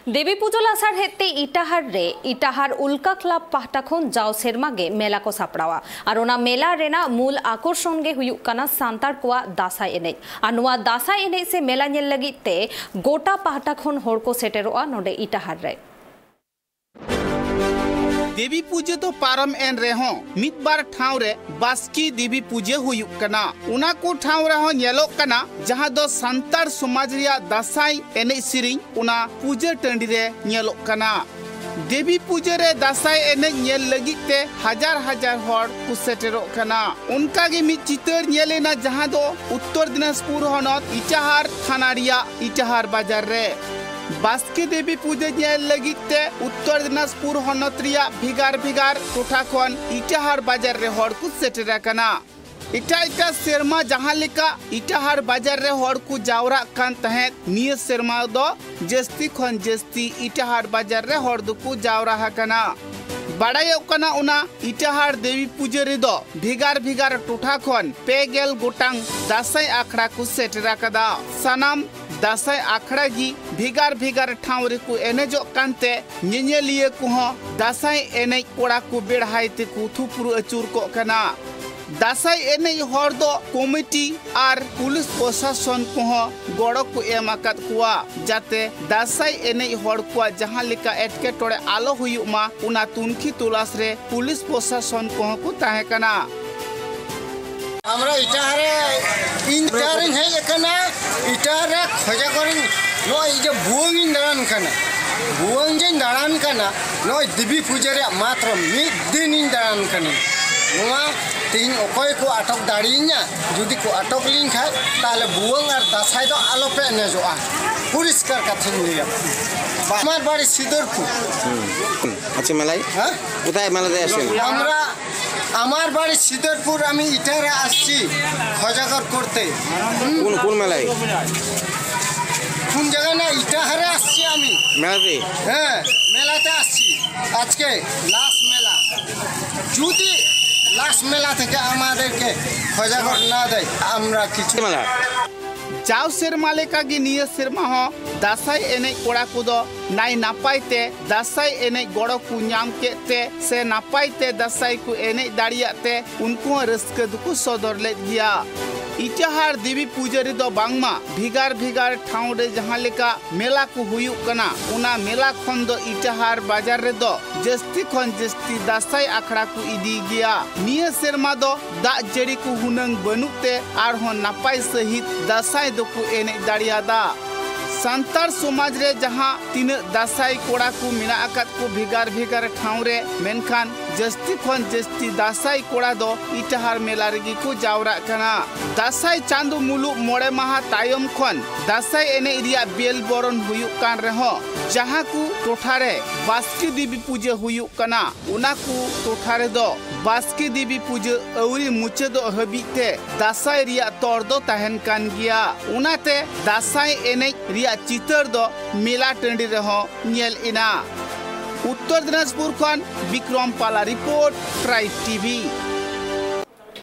देवी पुजो लासार हेते इटाहार उल्का क्लब पाहटा खन जाव सेरमागे मेला को सापड़ावा और ओना मेला रेना मूल आकर्षण गे हुयुक काना सांतार कोआ दासाई एनेज और नोआ दासाई एनेज से मेला नेल लगित ते गोटा पाहटा खन होड़ को सेटेरोआ नोडे इटाहार रे। देवी पूजे तो पारम एन रेहो मित बार ठाव रे बास्की देवी पूजे हुयुक कना उना को ठाव रेहो नेलोक कना जहां दो संतार समाज रिया दासाई एने सिरिंग उना पूजे टंडी रे नेलोक कना। देवी पूजे रे दासाई एने नेल लगित ते हजार हजार होड़ को सेटेरोक कना। उनका गे मित चितर नेलेना जहां दो उत्तर दिनाजपुर हनत इटाहार थाना रिया इटाहार बाजार रे बास्के देवी पूजे नेल लगिते उत्तर दिनाजपुर हनत रिया भिगार भिगार टोठा खन इटाहार बाजार रे होड़ को सेटेरा कना। इटा सेरमा जहां लेका इटाहार बाजार रे होड़ को जावरा कान तहे निय सेरमा दो जस्ती खन जस्ती इटाहार बाजार रे होड़ दो को जावरा हकना। बाड़ायो कना उना इटाहार देवी पूजे रे दो भिगार भिगार टोठा खन पेगेल गोटांग दासाई आखड़ा को सेटेरा कदा। सनाम दासाई आखड़ा गी भिगार भिगार ठाव रे को एनेजो कांते नेनेलिए को दासाई एने कोड़ा को बेड़हाइते को थुपुरु अचूर को कना। दासाई एने होड़ दो कमिटी आर पुलिस प्रशासन को गड़ो को एमाकत कुआ जाते दासाई एने होड़ को जहां लेका एटके टोड़े आलो हुयुमा उना तुनखी तुलास रे पुलिस प्रशासन को ताहे कना। हमरा इटाहारे इटाहारिन है एकना इटाहारे खजा करिन नो इजे बुवंगिन दारान कना बुवंगिन दारान कना नो देवी पूजा रे मात्र मिद दिन दारान कना नोआ तीन ओकय को अटक दाड़ीना जुदी को अटक लिन खाय ताले बुवंग आर दासाई दो आलो पे नेजोआ पुरस्कार कथिन लिया আমার বাড়ি সিদরপুর। আচ্ছা মেলাই হ্যাঁ কোথায় মেলা দেয় আসেন? আমরা আমার বাড়ি সিদরপুর আমি ইটারে আসছি খজাগর করতে। কোন কোন মেলায়? কোন জায়গায় না ইটাহারে আসছি আমি মেলাতে। হ্যাঁ মেলাতে আসছি আজকে লাস্ট মেলা যদি লাস্ট মেলা থেকে আমাদেরকে খজাগর না দেয় আমরা কিছু মেলা जाव सेरमा लेका गे निय सेरमा हो दासाई एने कोड़ा को दो नाई नापाइते दासाई एने गड़ो को नाम केते से नापाइते दासाई को एने दाड़ियाते उनको रस्के दुको सदर ले दिया। इटाहार देवी पूजा रे दो बांगमा भिगार भिगार ठाव रे जहां लेका मेला को हुयुक कना उना मेला खन दो इटाहार बाजार रे दो जस्ती खन जस्ती दासाई आखड़ा को इदी गया। निय सेरमा दो दा जड़ी को हुनंग बनुते आर हो नापाई सहित दासाई दो को एने दाड़ियादा। संतार समाज रे जहां तीन दासाई कोड़ा को मिना आकात को भिगार भिगार ठाव रे मेनखान जस्ती खन जस्ती दासाई कोड़ा दो इटाहार मेला रेगी को जावरा कना। दासाई चांदो मुलुक मोड़े माहा तायम खन दासाई एने रिया बेल बरन हुयुक कान रेहो जहां को टोठारे बास्की देवी पूजे हुयुक कना उना को टोठारे दो बास्की देवी पूजे अवरी मुचे दो हबीते दासाई रिया तोर दो तहन कान गिया। उनाते दासाई एने रिया चितर दो मेला टंडी रेहो नेल इना। उत्तर दिनाजपुर खन विक्रम पाला रिपोर्ट ट्राइब टीवी।